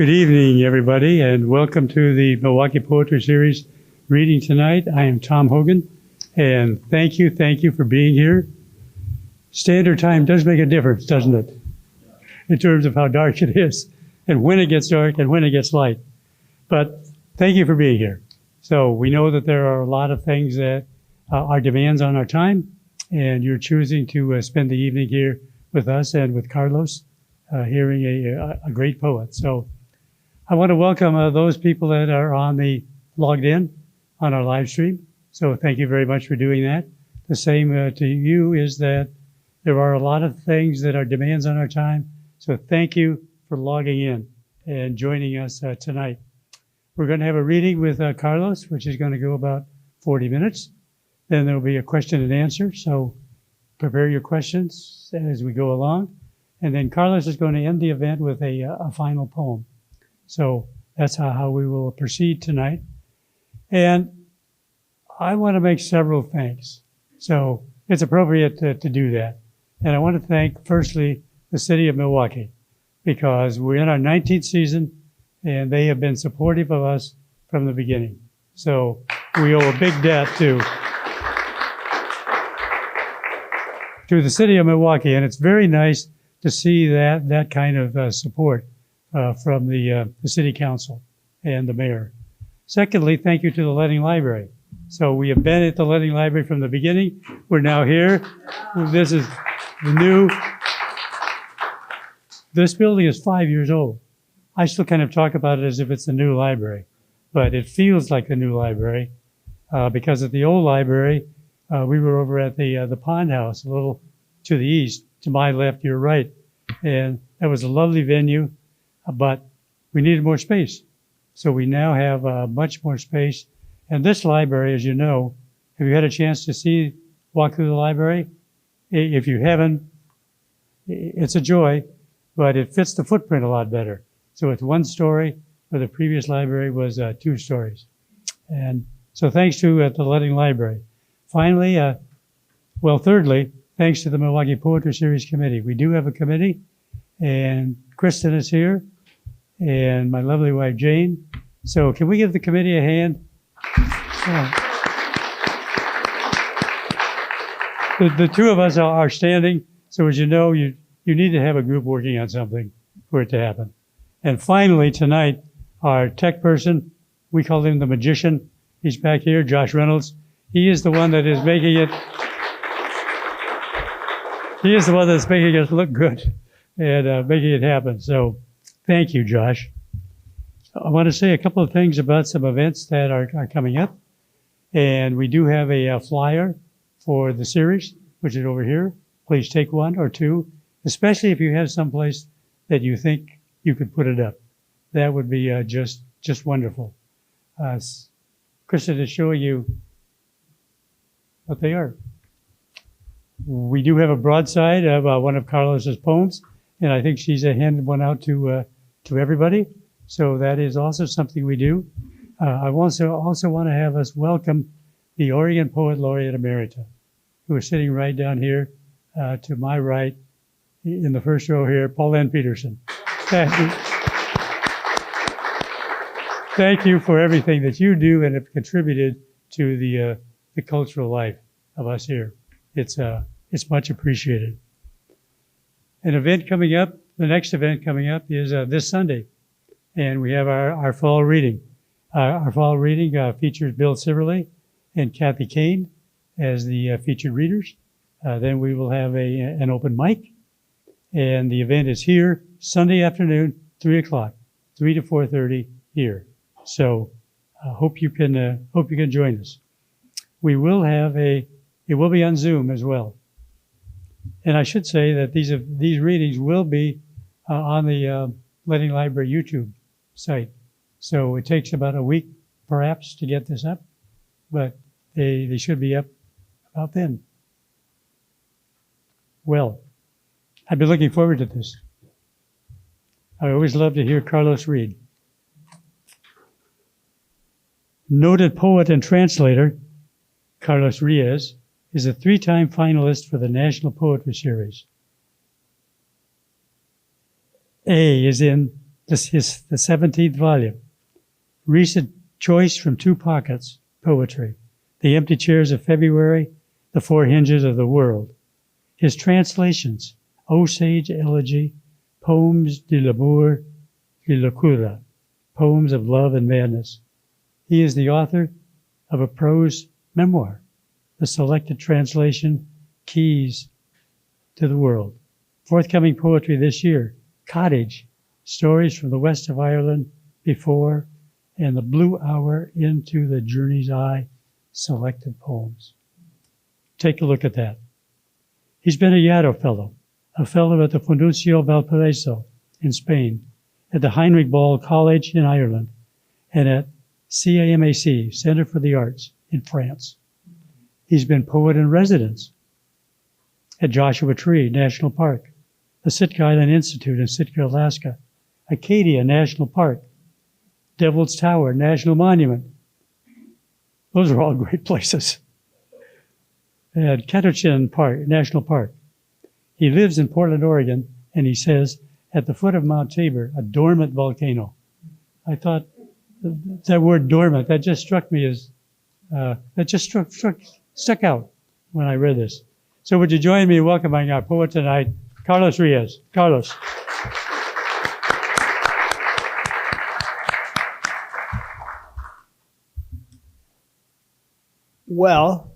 Good evening, everybody, and welcome to the Milwaukie Poetry Series reading tonight. I am Tom Hogan, and thank you for being here. Standard time does make a difference, doesn't it? In terms of how dark it is, and when it gets dark and when it gets light. But thank you for being here. So we know that there are a lot of things that are demands on our time, and you're choosing to spend the evening here with us and with Carlos, hearing a great poet. So I want to welcome those people that are logged in on our live stream. So thank you very much for doing that. The same to you is that there are a lot of things that are demands on our time. So thank you for logging in and joining us tonight. We're going to have a reading with Carlos, which is going to go about 40 minutes. Then there will be a question and answer. So prepare your questions as we go along. And then Carlos is going to end the event with a final poem. So that's how we will proceed tonight. And I want to make several thanks. So it's appropriate to do that. And I want to thank, firstly, the city of Milwaukie, because we're in our 19th season, and they have been supportive of us from the beginning. So we owe a big debt to the city of Milwaukie, and it's very nice to see that kind of support from the city council and the mayor. Secondly, thank you to the Ledding Library. So we have been at the Ledding Library from the beginning. We're now here. This is the new. This building is 5 years old. I still kind of talk about it as if it's the new library, but it feels like the new library because at the old library, we were over at the Pond House, a little to the east, to my left, your right. And that was a lovely venue, but we needed more space. So we now have much more space. And this library, as you know, have you had a chance to walk through the library? If you haven't, it's a joy, but it fits the footprint a lot better. So it's 1 story, where the previous library was 2 stories. And so thanks to the Ledding Library. Finally, thirdly, thanks to the Milwaukie Poetry Series Committee. We do have a committee, and Kristen is here, and my lovely wife, Jane. So can we give the committee a hand? The two of us are standing, so as you know, you need to have a group working on something for it to happen. And finally, tonight, our tech person, we call him the magician. He's back here, Josh Reynolds. He is the one that is making it. He is the one that's making us look good and making it happen. So thank you, Josh. I want to say a couple of things about some events that are coming up. And we do have a flyer for the series, which is over here. Please take 1 or 2, especially if you have someplace that you think you could put it up. That would be just wonderful. Kristen is showing you what they are. We do have a broadside of one of Carlos's poems, and I think she's handed one out to everybody. So that is also something we do. I also want to have us welcome the Oregon Poet Laureate Emerita, who is sitting right down here to my right in the first row here, Pauline Peterson. Thank you for everything that you do and have contributed to the cultural life of us here. It's much appreciated. An event coming up, the next event coming up is this Sunday, and we have our fall reading. Our fall reading features Bill Siverley and Kathy Kane as the featured readers. Then we will have an open mic, and the event is here Sunday afternoon, 3 o'clock, 3 to 4:30 here. So hope you can join us. We will have it will be on Zoom as well. And I should say that these readings will be on the Ledding Library YouTube site. So it takes about a week, perhaps, to get this up, but they should be up about then. Well, I've been looking forward to this. I always love to hear Carlos read. Noted poet and translator, Carlos Reyes, is a 3-time finalist for the National Poetry Series. A is in This is the 17th volume. Recent choice from two pockets, poetry. The Empty Chairs of February, The Four Hinges of the World. His translations, Osage Elegy, Poems de l'amour et locura, Poems of Love and Madness. He is the author of a prose memoir, the selected translation, Keys to the World. Forthcoming poetry this year, Cottage, Stories from the West of Ireland Before, and The Blue Hour into the Journey's Eye, selected poems. Take a look at that. He's been a Yaddo Fellow, a fellow at the Fundació Valparaiso in Spain, at the Heinrich Ball College in Ireland, and at CAMAC, Center for the Arts, in France. He's been poet in residence at Joshua Tree National Park, the Sitka Island Institute in Sitka, Alaska, Acadia National Park, Devil's Tower National Monument. Those are all great places. And Ketochin Park, National Park. He lives in Portland, Oregon, and he says, at the foot of Mount Tabor, a dormant volcano. I thought that word dormant, that just struck me as, that just stuck out when I read this. So would you join me in welcoming our poet tonight, Carlos Reyes. Carlos. Well,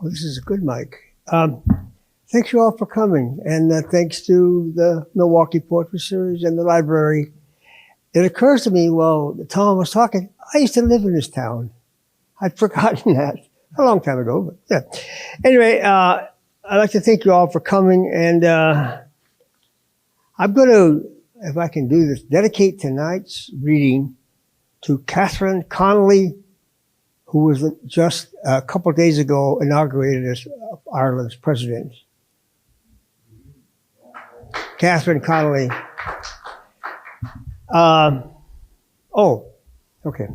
this is a good mic. Thanks you all for coming, and thanks to the Milwaukie Poetry Series and the library. It occurs to me, while Tom was talking, I used to live in this town. I'd forgotten that a long time ago, but yeah. Anyway, I'd like to thank you all for coming, and I'm going to, if I can do this, dedicate tonight's reading to Catherine Connolly, who was just a couple of days ago inaugurated as Ireland's president. Catherine Connolly. Oh, okay.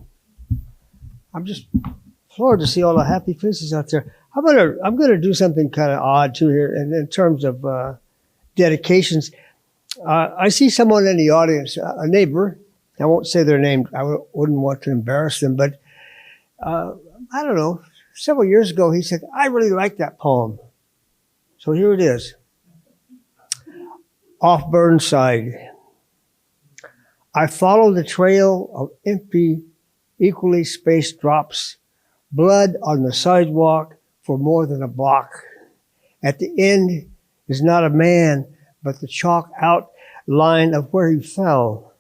I'm just floored to see all the happy faces out there. I'm gonna do something kind of odd too here, and in terms of dedications. I see someone in the audience, a neighbor. I won't say their name. I wouldn't want to embarrass them, but I don't know. Several years ago, he said, "I really like that poem." So here it is. Off Burnside. I follow the trail of empty, equally spaced drops, blood on the sidewalk for more than a block. At the end is not a man, but the chalk outline of where he fell.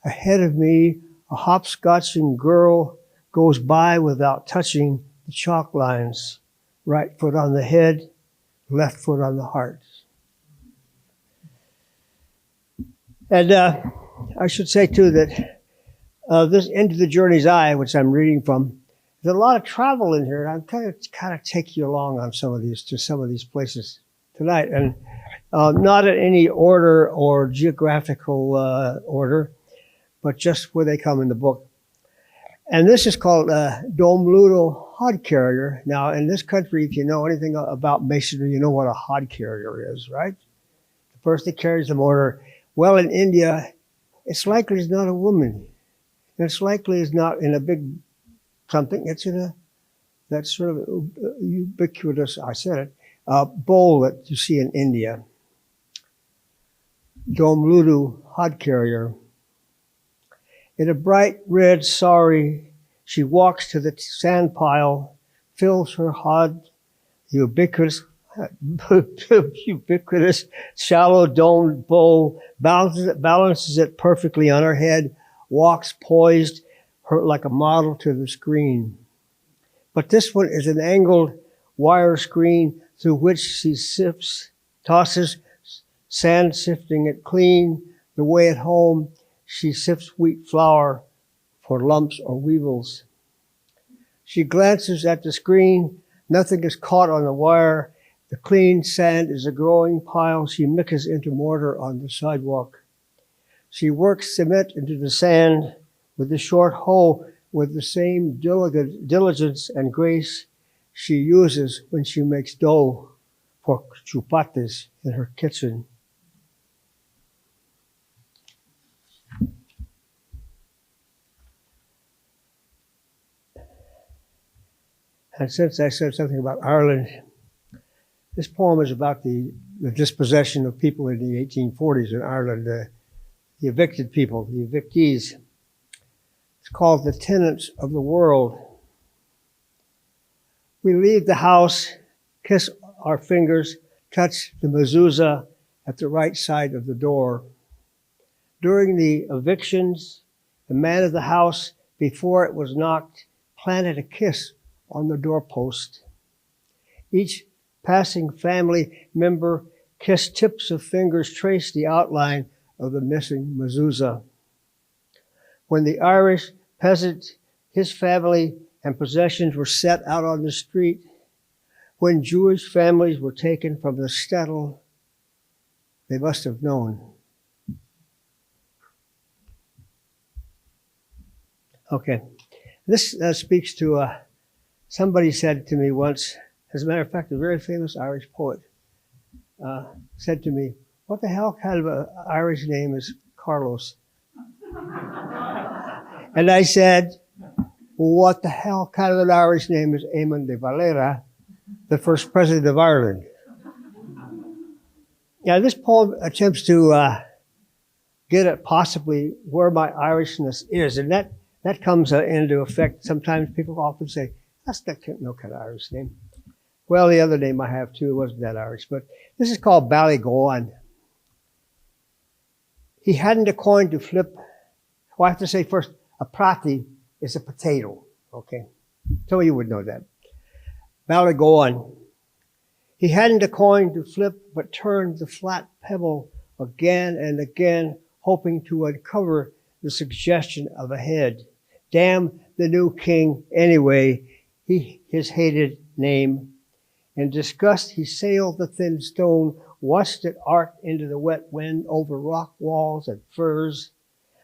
Ahead of me, a hopscotching girl goes by without touching the chalk lines. Right foot on the head, left foot on the heart. And I should say, too, that this Into the Journey's Eye, which I'm reading from, there's a lot of travel in here. I'm kind of take you along on some of these places tonight. And not in any order or geographical order, but just where they come in the book. And this is called Dom Ludo Hod Carrier. Now, in this country, if you know anything about masonry, you know what a hod carrier is, right? The person that carries the mortar. Well, in India, it's likely it's not a woman. It's likely it's not in a big something. It's in that sort of ubiquitous, I said it, bowl that you see in India. Dom Ludo Hod Carrier. In a bright red sari, she walks to the sand pile, fills her hod, ubiquitous shallow domed bowl, balances it perfectly on her head, walks poised like a model to the screen. But this one is an angled wire screen through which she tosses sand, sifting it clean. The way at home, she sifts wheat flour for lumps or weevils. She glances at the screen. Nothing is caught on the wire. The clean sand is a growing pile she mixes into mortar on the sidewalk. She works cement into the sand with the short hoe with the same diligence and grace she uses when she makes dough for chupates in her kitchen. And since I said something about Ireland, this poem is about the dispossession of people in the 1840s in Ireland, the evicted people, the evictees. It's called The Tenants of the World. We leave the house, kiss our fingers, touch the mezuzah at the right side of the door. During the evictions, the man of the house, before it was knocked, planted a kiss on the doorpost. Each passing family member kissed tips of fingers, traced the outline of the missing mezuzah. When the Irish peasant, his family, and possessions were set out on the street, when Jewish families were taken from the shtetl, they must have known. Okay, this speaks to somebody said to me once, as a matter of fact, a very famous Irish poet said to me, "What the hell kind of an Irish name is Carlos?" And I said, "What the hell kind of an Irish name is Eamon de Valera, the first president of Ireland?" Now, this poem attempts to get at possibly where my Irishness is, and that comes into effect. Sometimes people often say, "That's no kind of Irish name." Well, the other name I have too wasn't that Irish, but this is called Ballygowan. He hadn't a coin to flip. Well, I have to say first, a prati is a potato, okay? Some of you would know that. Ballygowan. He hadn't a coin to flip, but turned the flat pebble again and again, hoping to uncover the suggestion of a head. Damn the new king anyway, his hated name. In disgust, he sailed the thin stone, watched it arc into the wet wind over rock walls and firs.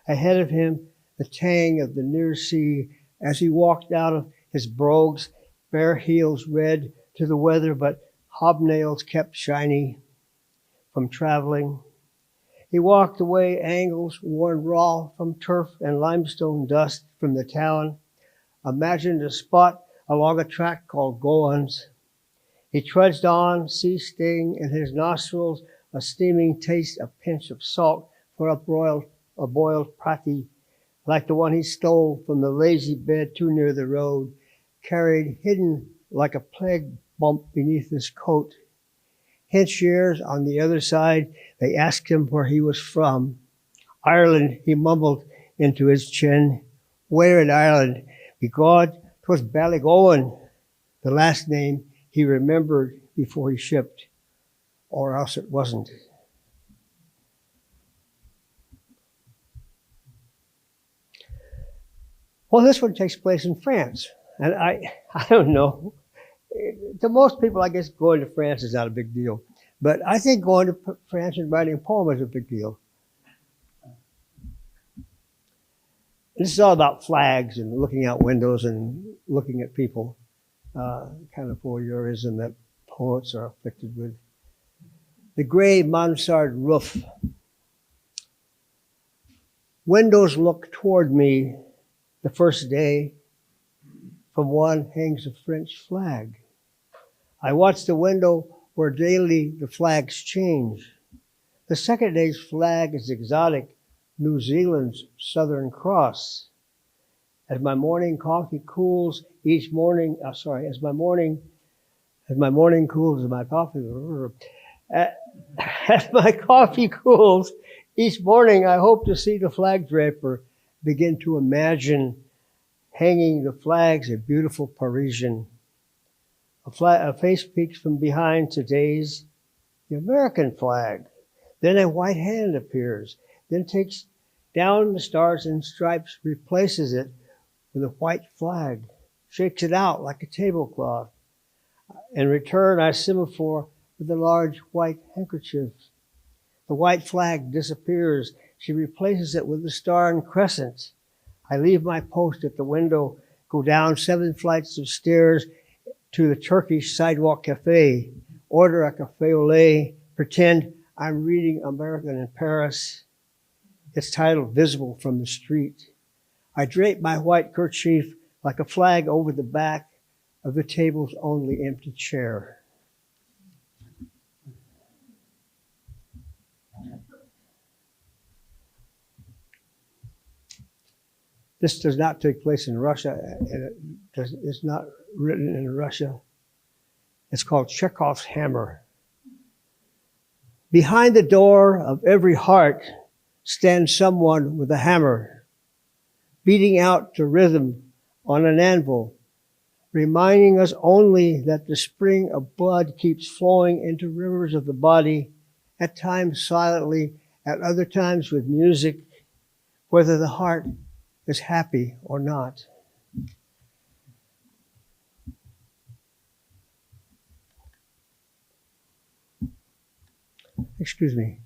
Ahead of him, the tang of the near sea as he walked out of his brogues, bare heels red to the weather, but hobnails kept shiny from traveling. He walked away, ankles worn raw from turf and limestone dust from the town, imagined a spot along a track called Gowan's. He trudged on, sea sting in his nostrils, a steaming taste, a pinch of salt for a boiled prati, like the one he stole from the lazy bed too near the road, carried hidden like a plague bump beneath his coat. Hinch years on the other side, they asked him where he was from. Ireland, he mumbled into his chin. Where in Ireland? Begod, 'twas Ballygowan, the last name he remembered before he shipped, or else it wasn't. Well, this one takes place in France, and I don't know. To most people, I guess going to France is not a big deal, but I think going to France and writing a poem is a big deal. This is all about flags and looking out windows and looking at people, kind of voyeurism that poets are afflicted with. The gray mansard roof. Windows look toward me the first day. From one hangs a French flag. I watch the window where daily the flags change. The second day's flag is exotic, New Zealand's Southern Cross. As my morning coffee cools each morning, as my morning cools, as my coffee cools each morning, I hope to see the flag draper begin to imagine hanging the flags, a beautiful Parisian. A face peeks from behind today's the American flag. Then a white hand appears, then takes down the stars and stripes, replaces it with a white flag, shakes it out like a tablecloth. In return, I semaphore with a large white handkerchief. The white flag disappears. She replaces it with a star and crescent. I leave my post at the window, go down 7 flights of stairs to the Turkish Sidewalk Cafe, order a cafe au lait, pretend I'm reading American in Paris. It's titled Visible from the Street. I drape my white kerchief like a flag over the back of the table's only empty chair. This does not take place in Russia, and it's not written in Russia. It's called Chekhov's hammer. Behind the door of every heart stands someone with a hammer, beating out to rhythm on an anvil, reminding us only that the spring of blood keeps flowing into rivers of the body, at times silently, at other times with music, whether the heart is happy or not. Excuse me.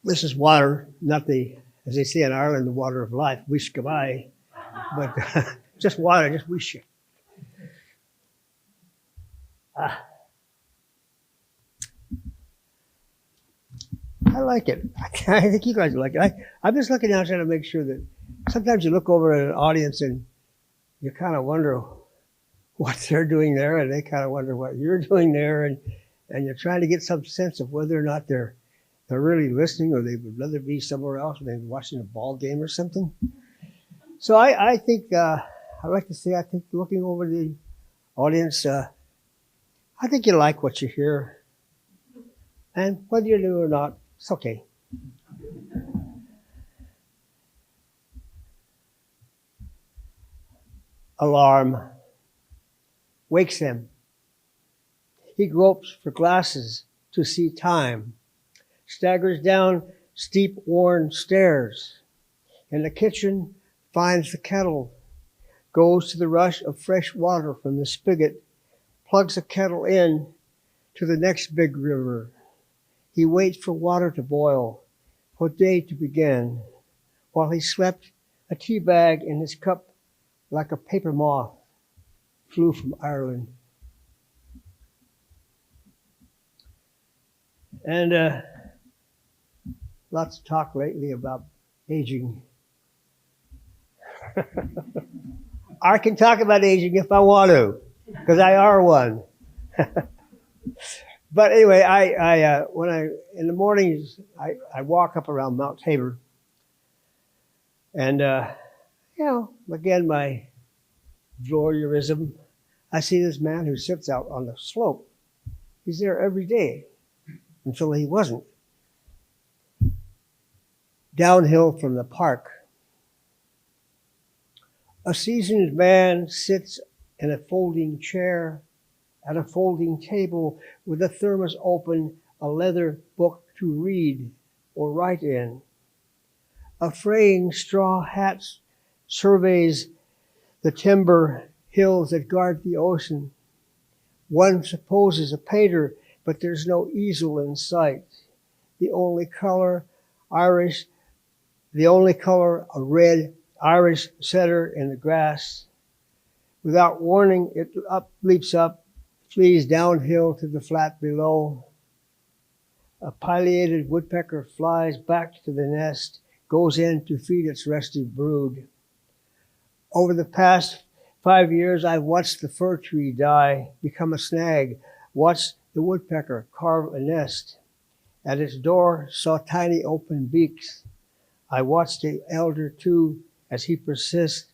This is water, not the, as they say in Ireland, the water of life, wish goodbye, but just water, just wish you. I like it. I think you guys like it. I'm just looking out trying to make sure that sometimes you look over at an audience and you kind of wonder what they're doing there, and they kind of wonder what you're doing there, and you're trying to get some sense of whether or not they're really listening, or they would rather be somewhere else, or they're watching a ball game or something. So I think, I like to say, I think looking over the audience, I think you like what you hear. And whether you do or not, it's okay. Alarm wakes him. He gropes for glasses to see time, staggers down steep, worn stairs. In the kitchen, finds the kettle, goes to the rush of fresh water from the spigot, plugs the kettle in to the next big river. He waits for water to boil, for day to begin. While he slept, a tea bag in his cup, like a paper moth, flew from Ireland. And lots of talk lately about aging. I can talk about aging if I want to, because I are one. But anyway, when in the mornings, I walk up around Mount Tabor, and again, my voyeurism, I see this man who sits out on the slope. He's there every day until he wasn't. Downhill from the park, a seasoned man sits in a folding chair at a folding table with a thermos open, a leather book to read or write in. A fraying straw hat surveys the timber hills that guard the ocean. One supposes a painter, but there's no easel in sight. The only color, a red Irish setter in the grass. Without warning, it leaps up, flees downhill to the flat below. A pileated woodpecker flies back to the nest, goes in to feed its restive brood. Over the past 5 years, I've watched the fir tree die, become a snag, watched the woodpecker carve a nest. At its door, saw tiny open beaks. I watched the elder too, as he persists,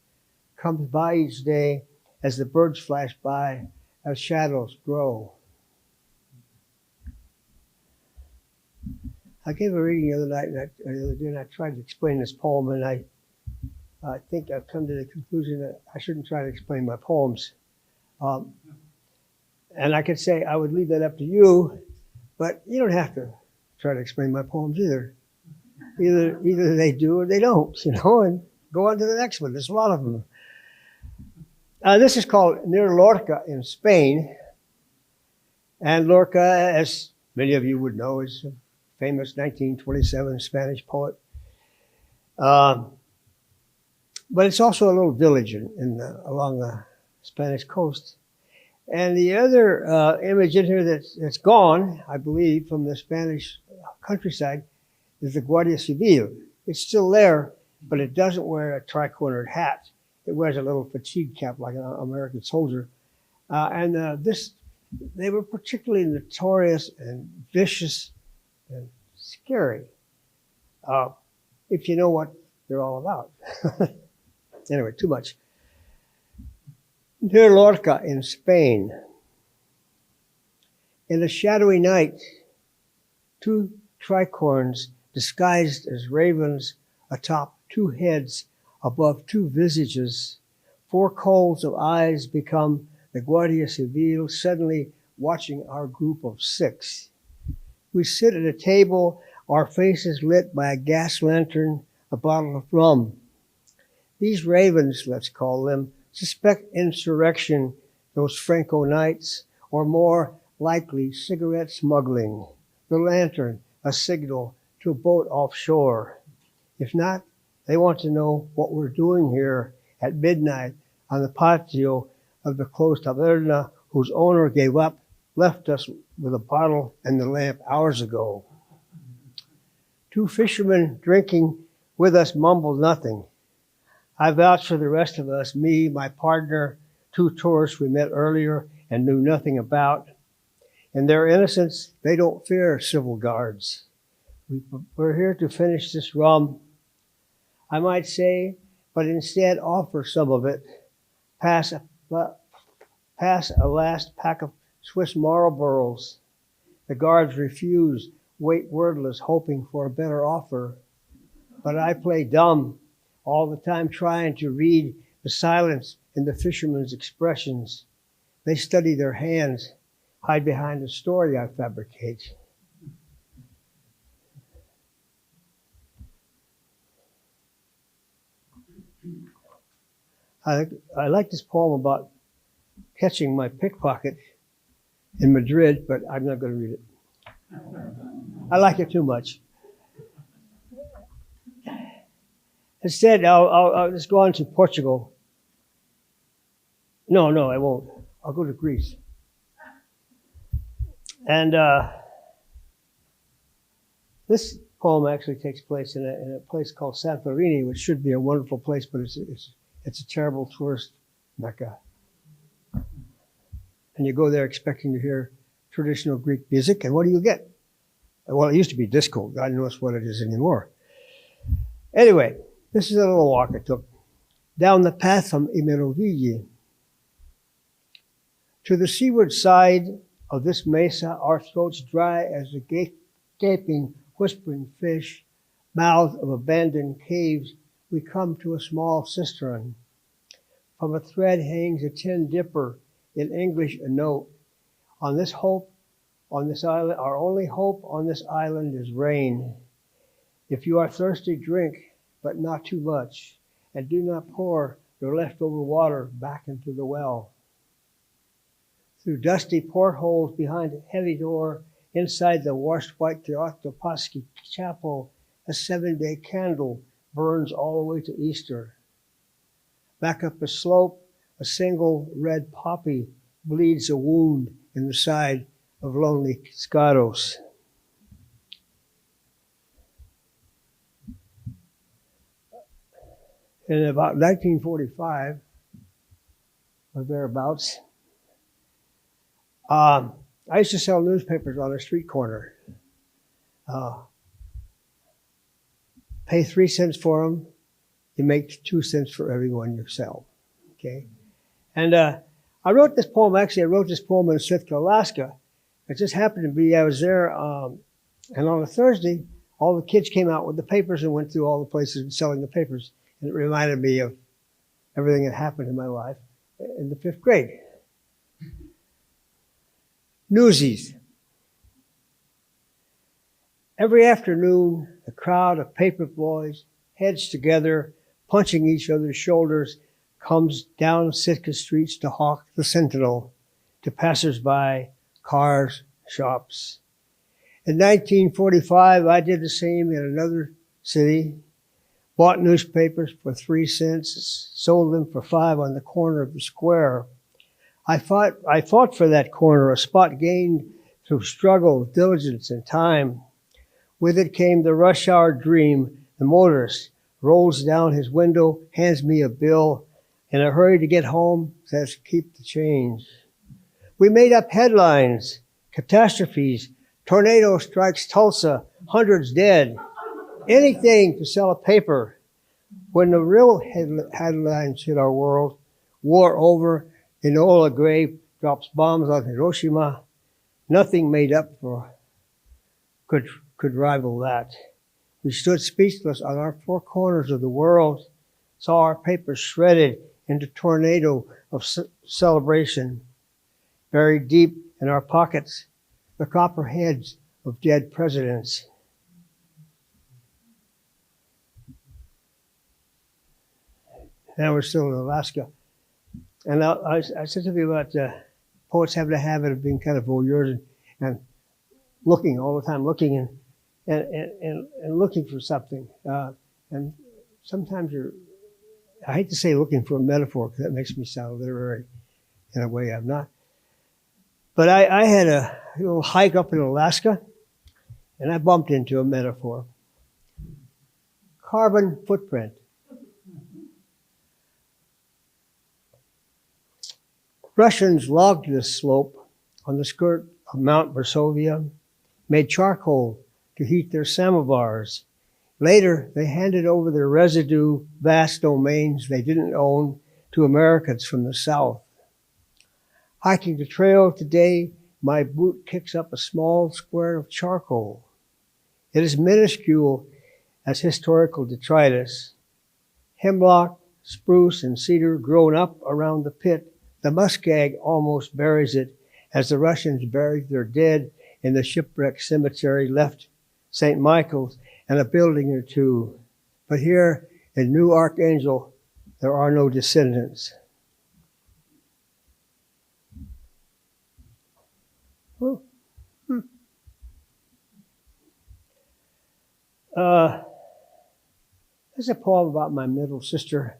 comes by each day, as the birds flash by, as shadows grow. I gave a reading the other day, and I tried to explain this poem, and I think I've come to the conclusion that I shouldn't try to explain my poems. And I could say I would leave that up to you, but you don't have to try to explain my poems either. Either they do or they don't, and go on to the next one. There's a lot of them. This is called Near Lorca in Spain. And Lorca, as many of you would know, is a famous 1927 Spanish poet. But it's also a little village along the Spanish coast. And the other image in here that's gone, I believe, from the Spanish countryside is the Guardia Civil. It's still there, but it doesn't wear a tri-cornered hat. It wears a little fatigue cap like an American soldier. They were particularly notorious and vicious and scary, if you know what they're all about. Anyway, too much. Near Lorca in Spain, in a shadowy night, two tricorns disguised as ravens atop two heads above two visages, four coals of eyes become the Guardia Civil suddenly watching our group of six. We sit at a table, our faces lit by a gas lantern, a bottle of rum. These ravens, let's call them, suspect insurrection those Franco nights, or more likely cigarette smuggling. The lantern, a signal to a boat offshore. If not, they want to know what we're doing here at midnight on the patio of the closed taberna whose owner gave up, left us with a bottle and the lamp hours ago. Two fishermen drinking with us mumbled nothing. I vouch for the rest of us, me, my partner, two tourists we met earlier and knew nothing about. In their innocence, they don't fear civil guards. We're here to finish this rum, I might say, but instead offer some of it. Pass a last pack of Swiss Marlboros. The guards refuse, wait wordless, hoping for a better offer. But I play dumb, all the time trying to read the silence in the fishermen's expressions. They study their hands, hide behind the story I fabricate. I like this poem about catching my pickpocket in Madrid, but I'm not going to read it. I like it too much. Instead, I'll just go on to Portugal. No, I won't. I'll go to Greece. And this poem actually takes place in a place called Santorini, which should be a wonderful place, but it's a terrible tourist mecca. And you go there expecting to hear traditional Greek music, and what do you get? Well, it used to be disco. God knows what it is anymore. Anyway, this is a little walk I took down the path from Milwaukie. To the seaward side of this mesa, our throats dry as the gaping, whispering fish, mouths of abandoned caves, we come to a small cistern. From a thread hangs a tin dipper, in English a note. On this island, our only hope on this island is rain. If you are thirsty, drink, but not too much, and do not pour your leftover water back into the well. Through dusty portholes behind a heavy door, inside the washed white Teatro Paschi chapel, a 7-day candle burns all the way to Easter. Back up a slope, a single red poppy bleeds a wound in the side of lonely Scaros. In about 1945, or thereabouts, I used to sell newspapers on a street corner. Pay 3 cents for them, you make 2 cents for every one you sell. Okay, and I wrote this poem. Actually, I wrote this poem in Sitka, Alaska. It just happened to be I was there, and on a Thursday, all the kids came out with the papers and went through all the places selling the papers. And it reminded me of everything that happened in my life in the 5th grade. Newsies. Every afternoon, a crowd of paper boys, heads together, punching each other's shoulders, comes down Sitka streets to hawk the Sentinel to passers-by, cars, shops. In 1945, I did the same in another city. Bought newspapers for 3 cents, sold them for 5 on the corner of the square. I fought for that corner, a spot gained through struggle, diligence, and time. With it came the rush hour dream. The motorist rolls down his window, hands me a bill. In a hurry to get home, says, keep the change. We made up headlines, catastrophes, tornado strikes Tulsa, hundreds dead. Anything to sell a paper. When the real headlines hit our world, war over, Enola Gray drops bombs on Hiroshima, nothing made up for could rival that. We stood speechless on our four corners of the world, saw our papers shredded into tornado of celebration, buried deep in our pockets, the copper heads of dead presidents. Now we're still in Alaska. And I said to you about poets have the habit of being kind of voyeurs and looking all the time, looking and looking for something. And sometimes I hate to say looking for a metaphor because that makes me sound literary in a way I'm not. But I had a little hike up in Alaska and I bumped into a metaphor. Carbon footprint. Russians logged this slope on the skirt of Mount Versovia, made charcoal to heat their samovars. Later, they handed over their residue, vast domains they didn't own, to Americans from the South. Hiking the trail today, my boot kicks up a small square of charcoal. It is minuscule as historical detritus. Hemlock, spruce, and cedar grown up around the pit. The muskeg almost buries it as the Russians buried their dead in the shipwreck cemetery, left St. Michael's and a building or two. But here in New Archangel, there are no descendants. Oh. There's a poem about my middle sister.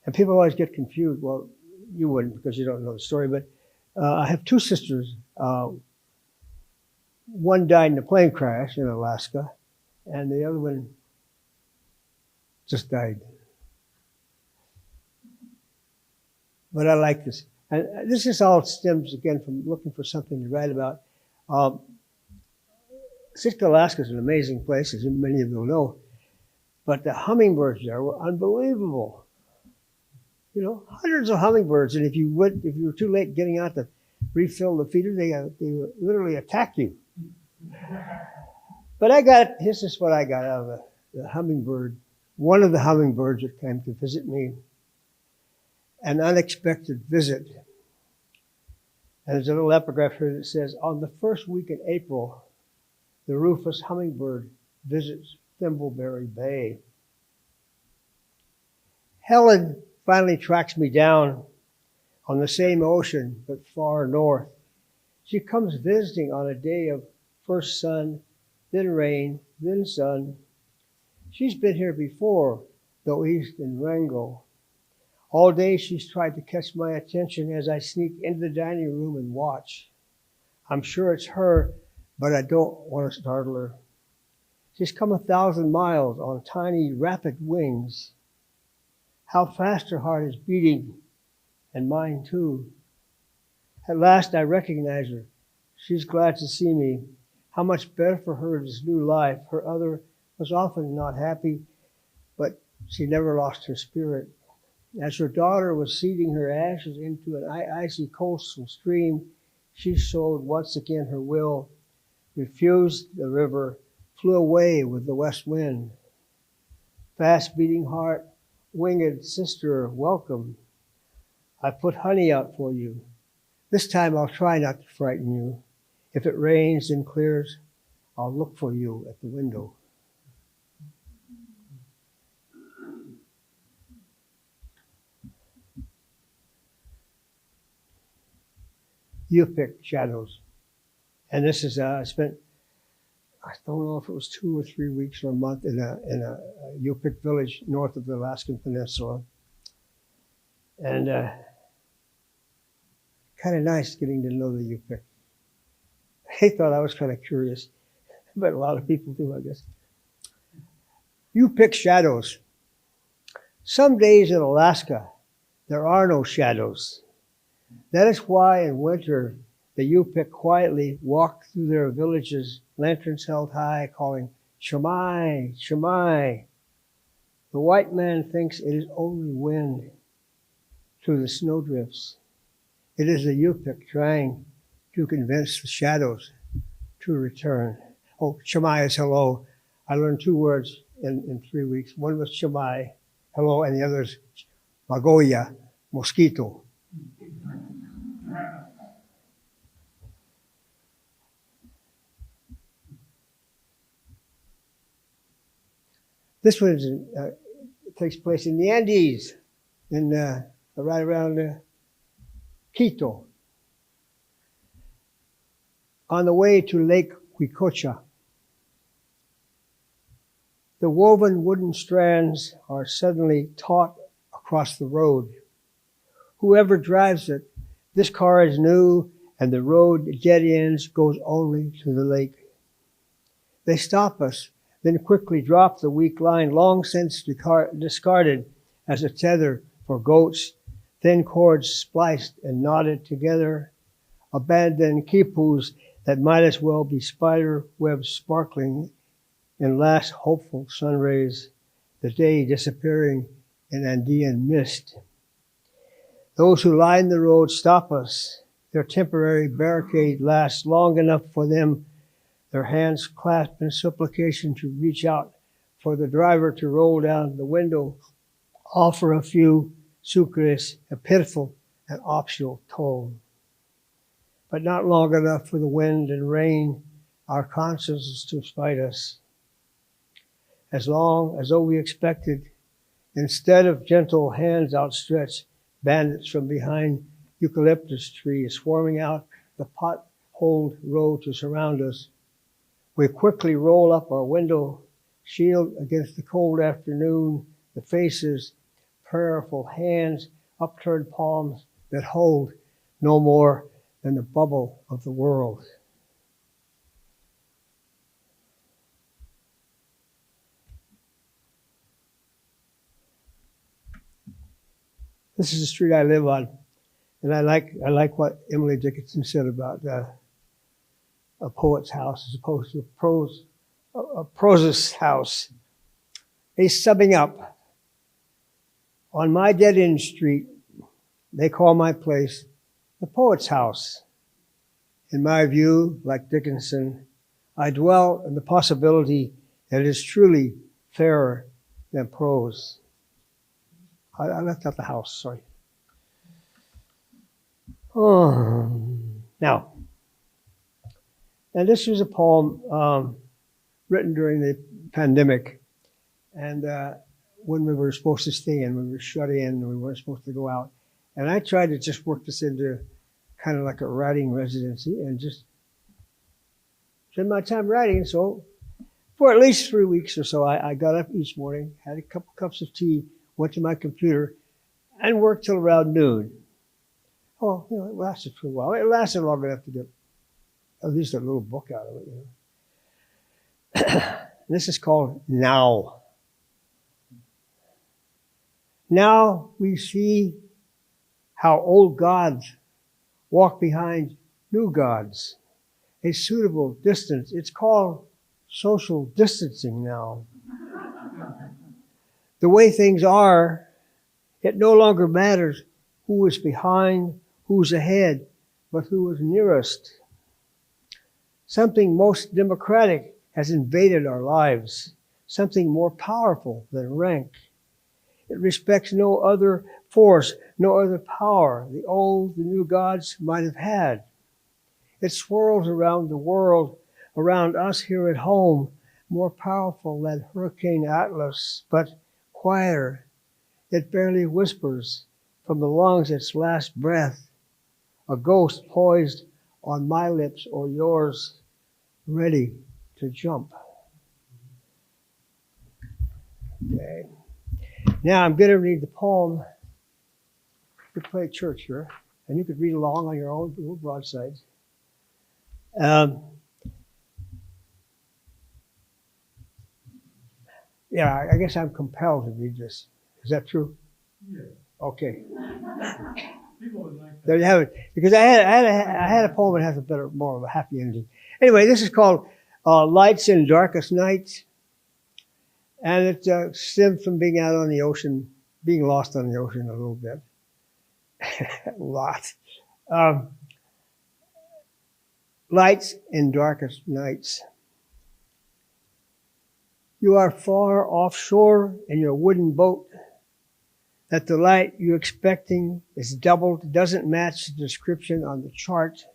And people always get confused. Well, you wouldn't because you don't know the story, but I have two sisters. One died in a plane crash in Alaska, and the other one just died. But I like this. And this is all stems, again, from looking for something to write about. Sitka, Alaska is an amazing place, as many of you know. But the hummingbirds there were unbelievable. You know, hundreds of hummingbirds, and if you were too late getting out to refill the feeder, they would literally attack you. But this is what I got out of the hummingbird. One of the hummingbirds that came to visit me, an unexpected visit. And there's a little epigraph here that says, on the first week in April, the rufous hummingbird visits Thimbleberry Bay. Helen finally tracks me down on the same ocean, but far north. She comes visiting on a day of first sun, then rain, then sun. She's been here before, though east in Wrangell. All day she's tried to catch my attention as I sneak into the dining room and watch. I'm sure it's her, but I don't want to startle her. She's come 1,000 miles on tiny, rapid wings. How fast her heart is beating, and mine too. At last I recognize her. She's glad to see me. How much better for her this new life. Her other was often not happy, but she never lost her spirit. As her daughter was seeding her ashes into an icy coastal stream, she showed once again her will, refused the river, flew away with the west wind. Fast beating heart, winged sister, welcome. I put honey out for you. This time I'll try not to frighten you. If it rains and clears, I'll look for you at the window. You pick shadows. And this is, I spent, I don't know if it was 2 or 3 weeks or a month in a Yupik village north of the Alaskan Peninsula. And kind of nice getting to know the Yupik. They thought I was kind of curious, but a lot of people do, I guess. Yupik shadows. Some days in Alaska, there are no shadows. That is why in winter, the Yupik quietly walk through their villages, lanterns held high, calling, Shamai, Shamai. The white man thinks it is only wind through the snowdrifts. It is the Yupik trying to convince the shadows to return. Oh, Shamai is hello. I learned 2 words in 3 weeks. One was Shamai, hello, and the other is Magoya, mosquito. This one takes place in the Andes, right around Quito, on the way to Lake Huicocha. The woven wooden strands are suddenly taut across the road. Whoever drives it, this car is new, and the road dead ends goes only to the lake. They stop us, then quickly drop the weak line long since discarded as a tether for goats, thin cords spliced and knotted together, abandoned quipus that might as well be spider webs sparkling in last hopeful sun rays, the day disappearing in Andean mist. Those who line the road stop us. Their temporary barricade lasts long enough for them, their hands clasped in supplication, to reach out for the driver to roll down the window, offer a few sucres, a pitiful and optional toll. But not long enough for the wind and rain, our consciences to spite us. As long as though we expected, instead of gentle hands outstretched, bandits from behind eucalyptus trees swarming out the potholed road to surround us. We quickly roll up our window, shield against the cold afternoon, the faces, prayerful hands, upturned palms that hold no more than the bubble of the world. This is the street I live on, and I like what Emily Dickinson said about a poet's house as opposed to a prosist's house. A subbing up. On my dead-end street, they call my place the poet's house. In my view, like Dickinson, I dwell in the possibility that it is truly fairer than prose. I left out the house, sorry. Now, this was a poem written during the pandemic, and when we were supposed to stay in, we were shut in, and we weren't supposed to go out. And I tried to just work this into kind of like a writing residency and just spend my time writing. So for at least 3 weeks or so, I got up each morning, had a couple cups of tea, went to my computer, and worked till around noon. Oh, it lasted for a while. It lasted long enough to get at least a little book out of it. This is called Now. Now we see how old gods walk behind new gods. A suitable distance. It's called social distancing now. The way things are, it no longer matters who is behind, who's ahead, but who is nearest. Something most democratic has invaded our lives, something more powerful than rank. It respects no other force, no other power the old, the new gods might have had. It swirls around the world, around us here at home, more powerful than Hurricane Atlas, but quieter. It barely whispers from the lungs its last breath, a ghost poised on my lips or yours, ready to jump. Okay. Now I'm going to read the poem could play church here, and you could read along on your own little broadsides. Yeah, I guess I'm compelled to read this. Is that true? Yeah. Okay. People would like that. There you have it. Because I had a poem that has a better, more of a happy ending. Anyway, this is called Lights in Darkest Nights. And it stemmed from being out on the ocean, being lost on the ocean a little bit. A lot. Lights in Darkest Nights. You are far offshore in your wooden boat. That the light you're expecting is doubled, doesn't match the description on the chart.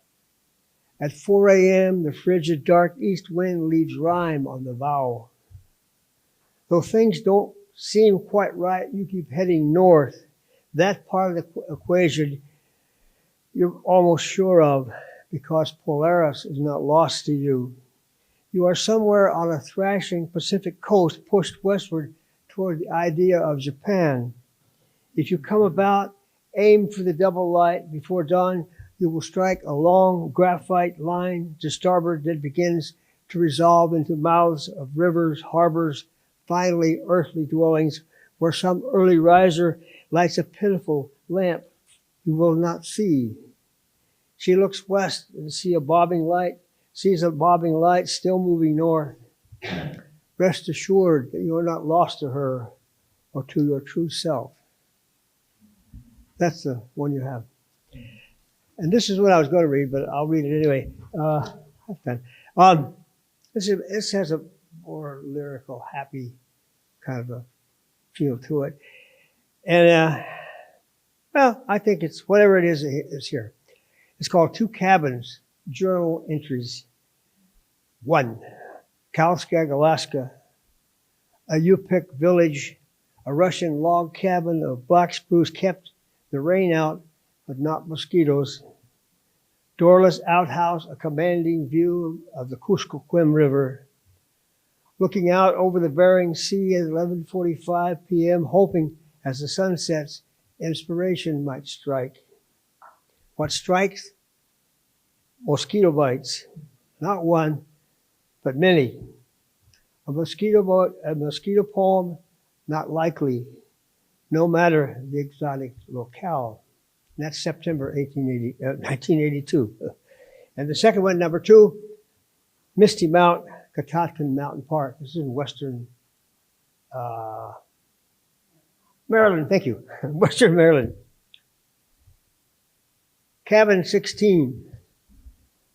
At 4 a.m., the frigid dark east wind leaves rime on the bow. Though things don't seem quite right, you keep heading north. That part of the equation you're almost sure of because Polaris is not lost to you. You are somewhere on a thrashing Pacific coast pushed westward toward the idea of Japan. If you come about, aim for the double light. Before dawn, you will strike a long graphite line to starboard that begins to resolve into mouths of rivers, harbors, finally earthly dwellings, where some early riser lights a pitiful lamp you will not see. She looks west and sees a bobbing light still moving north. Rest assured that you are not lost to her or to your true self. That's the one you have. And this is what I was going to read, but I'll read it anyway. This has a more lyrical, happy kind of a feel to it. And, well, I think it's, whatever it is, it's here. It's called Two Cabins, Journal Entries. 1, Kalskag, Alaska, a Yupik village, a Russian log cabin of black spruce kept the rain out, but not mosquitoes. Doorless outhouse, a commanding view of the Kuskokwim River. Looking out over the Bering Sea at 11:45 p.m., hoping as the sun sets, inspiration might strike. What strikes? Mosquito bites. Not one, but many. A mosquito poem, not likely, no matter the exotic locale. And that's September 1982. And the second one, number 2, Misty Mount, Katahdin Mountain Park. This is in western Maryland, thank you. Western Maryland. Cabin 16,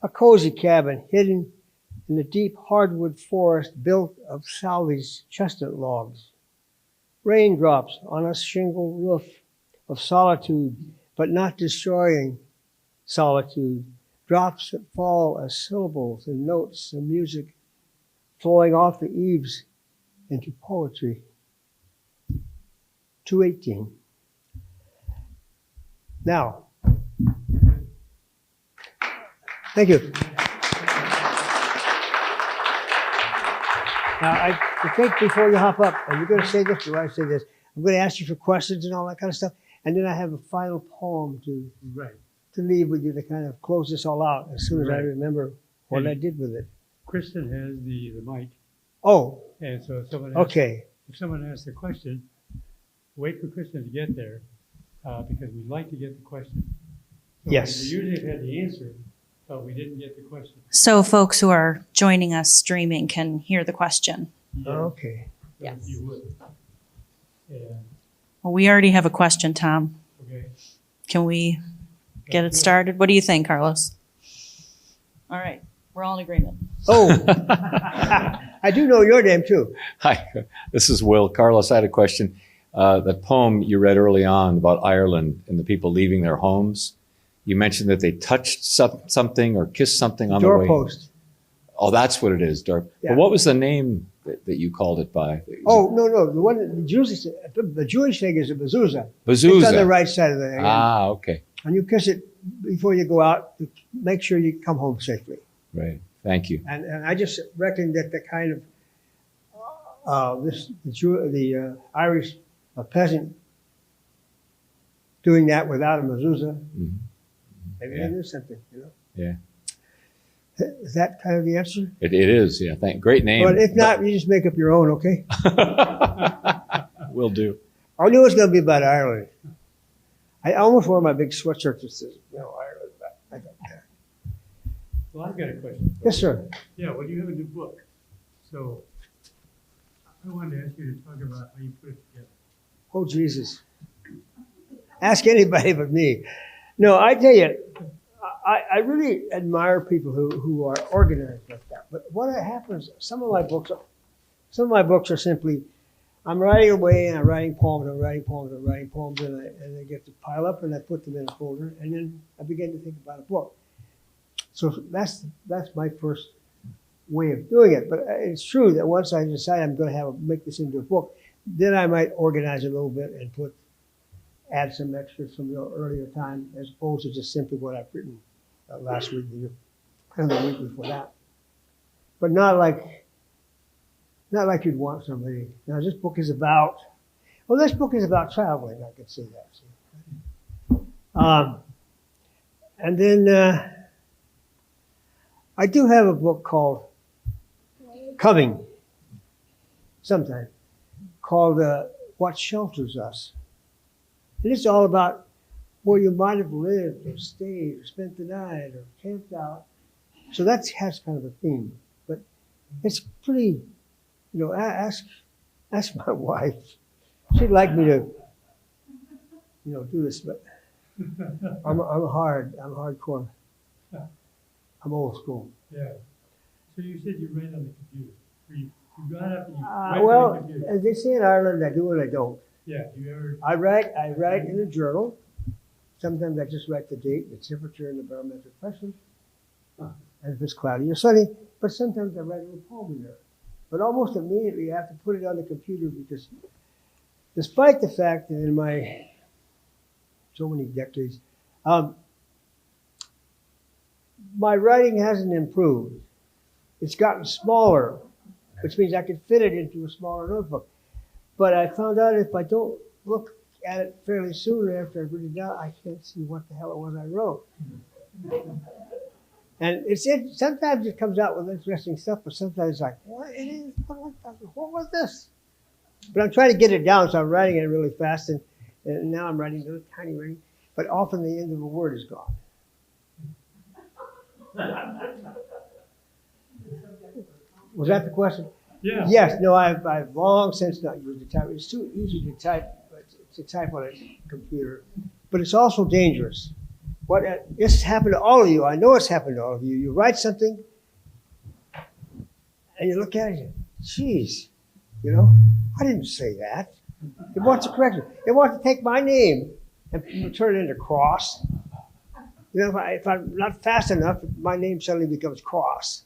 a cozy cabin hidden in the deep hardwood forest built of salvaged chestnut logs. Raindrops on a shingle roof of solitude, but not destroying solitude. Drops that fall as syllables and notes of music flowing off the eaves into poetry. 2:18. Now, thank you. Now, I think before you hop up, are you going to say this or I say this? I'm going to ask you for questions and all that kind of stuff, and then I have a final poem to leave with you to kind of close this all out as soon as I remember what I did with it. Kristen has the mic, Oh, and so if someone asks a question, wait for Kristen to get there because we'd like to get the question. So yes. We usually have had the answer, but we didn't get the question. So folks who are joining us streaming can hear the question. Yeah. Okay. So Yes. You would. Yeah. Well, we already have a question, Tom. Okay. Can we get it started? What do you think, Carlos? All right. We're all in agreement. Oh, I do know your name too. Hi, this is Will. Carlos, I had a question. The poem you read early on about Ireland and the people leaving their homes, you mentioned that they touched something or kissed something on the way. Doorpost. Oh, that's what it is, door. Yeah. But what was the name that you called it by? Oh, no. The Jewish thing is a mezuzah. Bazooza. It's on the right side of the hand. Ah, okay. And you kiss it before you go out to make sure you come home safely. Right. Thank you. And I just reckon that the kind of the Irish peasant doing that without a mezuzah. Mhm. Maybe Yeah. they knew something, you know. Yeah. Is that kind of the answer? It is, yeah. Great name. But if not, you just make up your own, okay? Will do. I knew it was going to be about Ireland. I almost wore my big sweatshirt that says, Ireland. But I don't care. Well, I've got a question. Yes, sir. Yeah, well, you have a new book. So I wanted to ask you to talk about how you put it together. Oh, Jesus. Ask anybody but me. No, I tell you, I really admire people who are organized like that. But what happens, some of my books are simply, I'm writing away and I'm writing poems, and they get to pile up and I put them in a folder and then I begin to think about a book. So that's my first way of doing it. But it's true that once I decide I'm going to make this into a book, then I might organize it a little bit and add some extras from the earlier time as opposed to just simply what I've written last week and the week before that. But not like you'd want somebody. Now this book is about traveling. I could say that. And then I do have a book called What Shelters Us. And it's all about where you might have lived or stayed or spent the night or camped out. So that has kind of a theme. But it's pretty, ask my wife. She'd like me to, do this, but I'm hardcore. I'm old school. Yeah. So you said you read on the computer. You got up and you went on the computer. As they say in Ireland, I do what I don't. Yeah. Do you ever? I write in a journal. Sometimes I just write the date, the temperature, and the barometric pressure. And if it's cloudy or sunny. But sometimes I write a little poem in there. But almost immediately I have to put it on the computer because despite the fact that in my so many decades, my writing hasn't improved. It's gotten smaller, which means I can fit it into a smaller notebook. But I found out if I don't look at it fairly soon after I've written it down, I can't see what the hell it was I wrote. And sometimes it comes out with interesting stuff, but sometimes it's like, what was this? But I'm trying to get it down, so I'm writing it really fast, and now I'm writing a little tiny writing, but often the end of a word is gone. Was that the question? Yeah. Yes. No, I've long since not used a typewriter. It's too easy to type on a computer, but it's also dangerous. This happened to all of you. I know it's happened to all of you. You write something, and you look at it, and geez, I didn't say that. It wants to correct it. It wants to take my name and turn it into Cross. If I'm not fast enough, my name suddenly becomes Cross.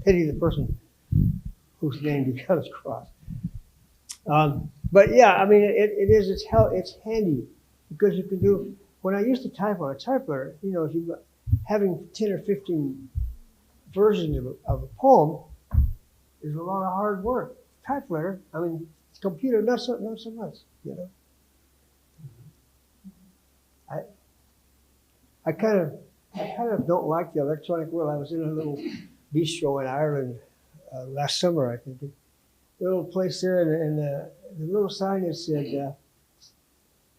Pity the person whose name becomes Cross. But yeah, I mean, it's handy because you can do. When I used to type on a typewriter, having 10 or 15 versions of a poem is a lot of hard work. Typewriter, I mean, computer, not so much. I kind of don't like the electronic world. I was in a little bistro in Ireland last summer, I think. A little place there, and the little sign that said,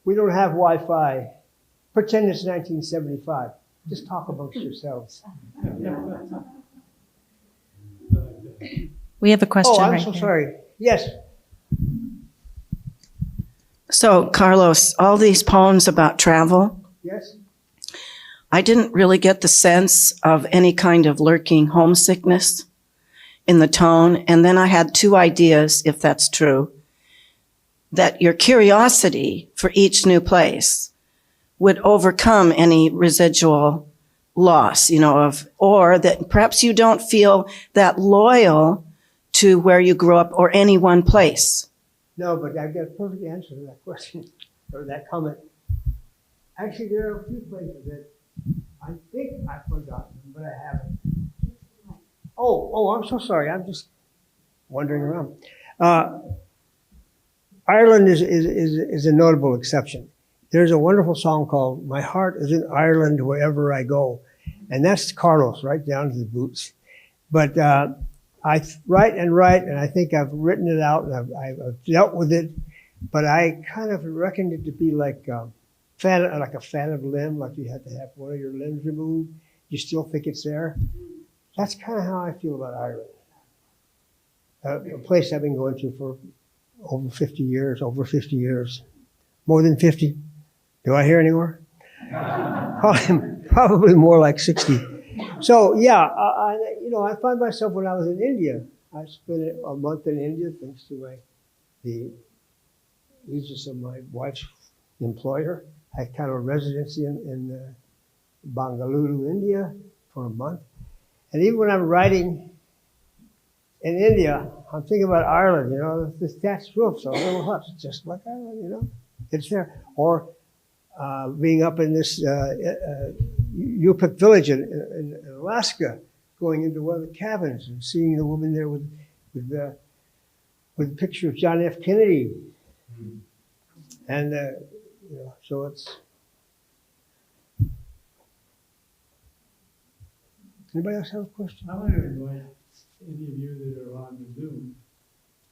"We don't have Wi-Fi. Pretend it's 1975. Just talk amongst yourselves." We have a question Oh, I'm right so there. sorry. Yes. So, Carlos, all these poems about travel, Yes. I didn't really get the sense of any kind of lurking homesickness in the tone. And then I had two ideas, if that's true, that your curiosity for each new place would overcome any residual loss, or that perhaps you don't feel that loyal to where you grew up or any one place. No, but I've got a perfect answer to that question, or that comment. Actually, there are a few places that I think I've forgotten, but I haven't. Oh, I'm so sorry. I'm just wandering around. Ireland is a notable exception. There's a wonderful song called "My Heart Is in Ireland Wherever I Go," and that's Carlos right down to the boots. But I write, and I think I've written it out, and I've dealt with it. But I kind of reckoned it to be like a phantom limb, like you had to have one of your limbs removed. You still think it's there. That's kind of how I feel about Ireland. A place I've been going to for over 50 years, more than 50. Do I hear any more? Probably more like 60. So yeah, I find myself when I was in India, I spent a month in India thanks to the aegis of my wife's employer. I had kind of a residency in Bangalore, India for a month. And even when I'm writing in India, I'm thinking about Ireland, the thatched roofs, the little huts, just like Ireland, it's there. Or being up in this Yupik village in Alaska, going into one of the cabins and seeing the woman there with a picture of John F. Kennedy. And, so it's... Anybody else have a question? I want to invite any of you that are on the Zoom,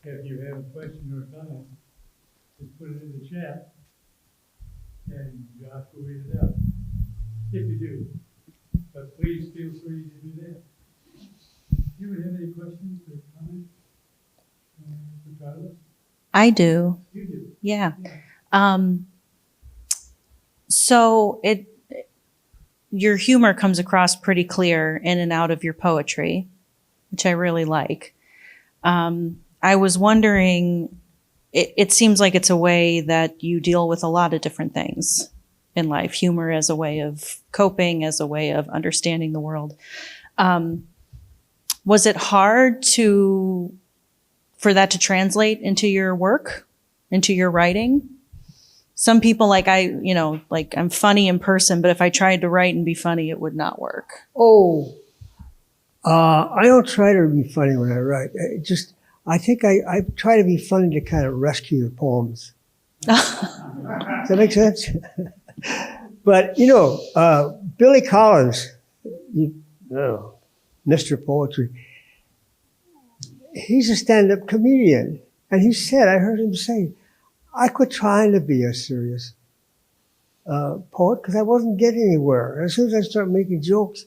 if you have a question or a comment, just put it in the chat, and Josh will read it out, if you do. But please feel free to do that. You would have any questions or comments for Carlos? I do. You do. Yeah. So your humor comes across pretty clear in and out of your poetry, which I really like. I was wondering, it seems like it's a way that you deal with a lot of different things in life. Humor as a way of coping, as a way of understanding the world. Was it hard for that to translate into your work, into your writing? Some people I'm funny in person, but if I tried to write and be funny, it would not work. Oh, I don't try to be funny when I write. I think I try to be funny to kind of rescue the poems. Does that make sense? But, Billy Collins, Mr. Poetry, he's a stand-up comedian. And he said, I heard him say, I quit trying to be a serious poet because I wasn't getting anywhere. As soon as I started making jokes,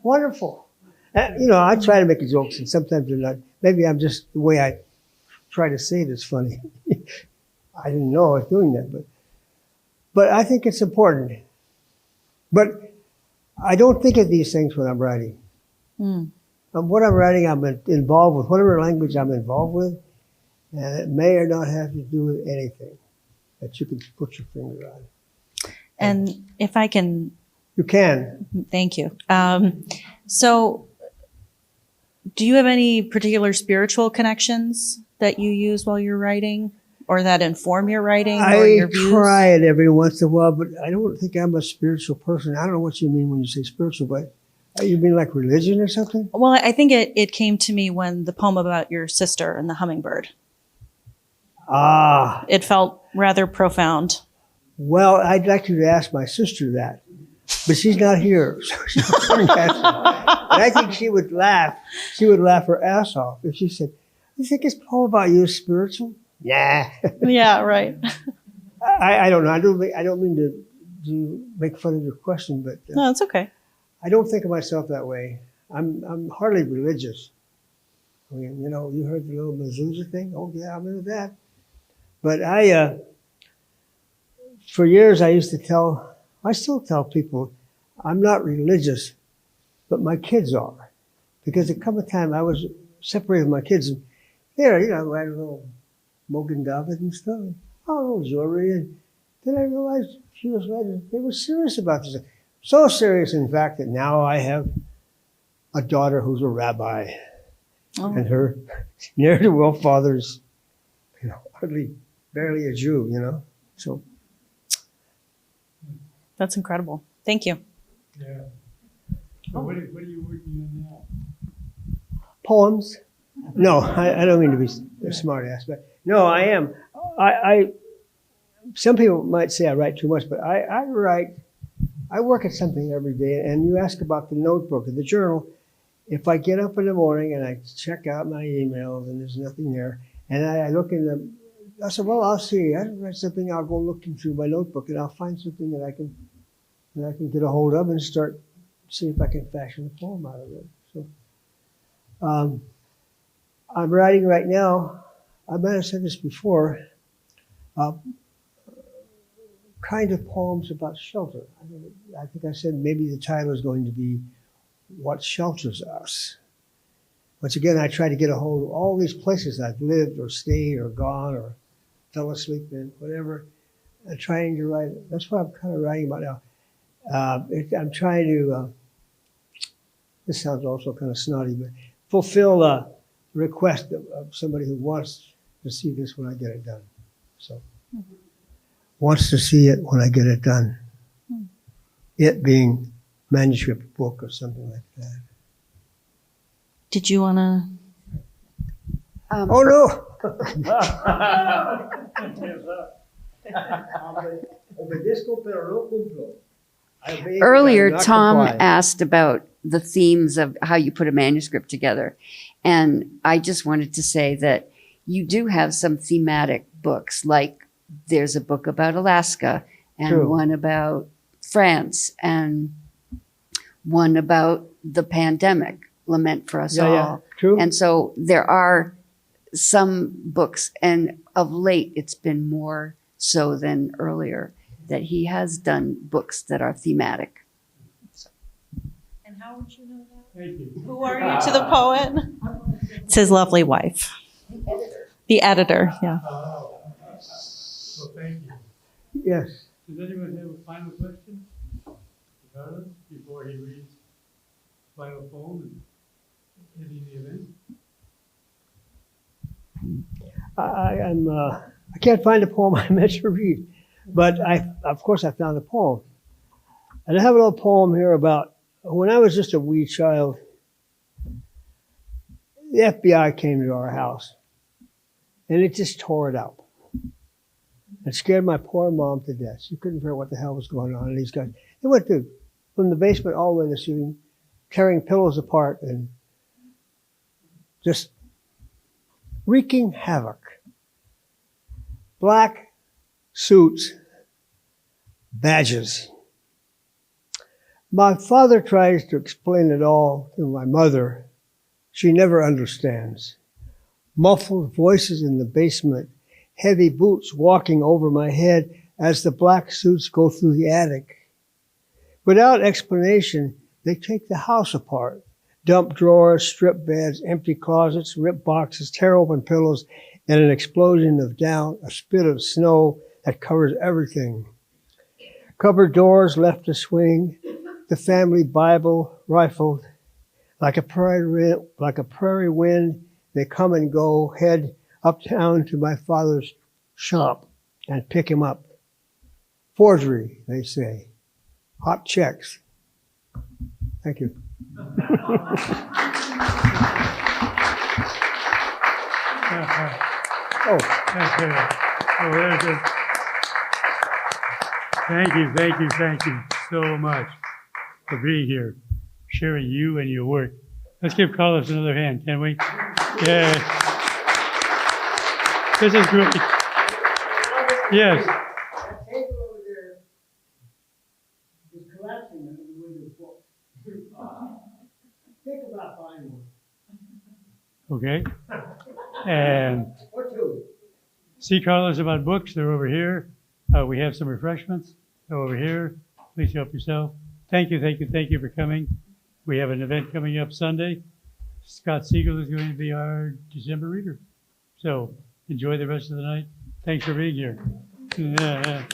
wonderful. I try to make jokes, and sometimes they're not. Maybe I'm just the way I try to say it is funny. I didn't know I was doing that, but I think it's important. But I don't think of these things when I'm writing. What I'm writing, I'm involved with whatever language I'm involved with, and it may or not have to do with anything that you can put your finger on. And if I can... You can. Thank you. So do you have any particular spiritual connections that you use while you're writing or that inform your writing or your views? I try it every once in a while, but I don't think I'm a spiritual person. I don't know what you mean when you say spiritual, but you mean like religion or something? Well, I think it came to me when the poem about your sister and the hummingbird. It felt rather profound. Well, I'd like you to ask my sister that, but she's not here. So she couldn't answer. And I think she would laugh. She would laugh her ass off if she said, "You think this poem about you is spiritual?" Nah. Yeah, right. I don't know. I don't mean to make fun of your question, but No, it's okay. I don't think of myself that way. I'm hardly religious. I mean, you heard the little mezuzah thing? Oh yeah, I'm into that. But for years I used to I still tell people, I'm not religious, but my kids are. Because there come a time I was separated with my kids, and I had a little Mogan David and stuff, little jewelry, and then I realized a few years later, they were serious about this. So serious, in fact, that now I have a daughter who's a rabbi, and her ne'er-do-well father's, barely a Jew, so. That's incredible. Thank you. Yeah. So what are you working on now? Poems? No, I don't mean to be a smart ass, but no, I am. I some people might say I write too much, but I work at something every day. And you ask about the notebook or the journal. If I get up in the morning and I check out my emails and there's nothing there, and I look in the, I said, well, I'll see. I read something. I'll go looking through my notebook and I'll find something that I can get a hold of and start see if I can fashion a poem out of it. So I'm writing right now. I might have said this before. Kind of poems about shelter. I think I said maybe the title is going to be "What Shelters Us." Once again, I try to get a hold of all these places I've lived or stayed or gone or fell asleep in, whatever. I'm trying to write. That's what I'm kind of writing about now. I'm trying to. This sounds also kind of snotty, but fulfill a request of somebody who wants to see this when I get it done. So. Wants to see it when I get it done. It being manuscript book or something like that. Did you want to? Oh no! Earlier, Tom asked about the themes of how you put a manuscript together. And I just wanted to say that you do have some thematic books, like there's a book about Alaska and True. one about France and one about the pandemic, Lament for Us All. True. And so there are some books, and of late it's been more so than earlier, that he has done books that are thematic. And how would you know that? Thank you. Who are you to the poet? It's his lovely wife. The editor, yeah. So thank you. Yes. Does anyone have a final question for Carlos before he reads final poem and ending the event? I can't find a poem I meant to read, but of course I found a poem. And I have a little poem here about when I was just a wee child. The FBI came to our house and it just tore it up. It scared my poor mom to death. She couldn't figure out what the hell was going on. And these guys, they went from the basement all the way to the ceiling, tearing pillows apart and just wreaking havoc. Black suits, badges. My father tries to explain it all to my mother. She never understands. Muffled voices in the basement, heavy boots walking over my head as the black suits go through the attic. Without explanation, they take the house apart. Dump drawers, strip beds, empty closets, rip boxes, tear open pillows, and an explosion of down, a spit of snow that covers everything. Cupboard doors left to swing, the family Bible rifled. Like a prairie wind, they come and go, head uptown to my father's shop and pick him up. Forgery, they say. Hot checks. Thank you. Oh, very good. Thank you so much for being here, sharing you and your work. Let's give Carlos another hand, can we? Yeah. This is great. Yes. That table over there is collapsing under the window book. Think about buying one. Okay. And Or two. see Carlos about books. They're over here. We have some refreshments. They're over here. Please help yourself. Thank you for coming. We have an event coming up Sunday. Scott Siegel is going to be our December reader. So enjoy the rest of the night. Thanks for being here. Yeah.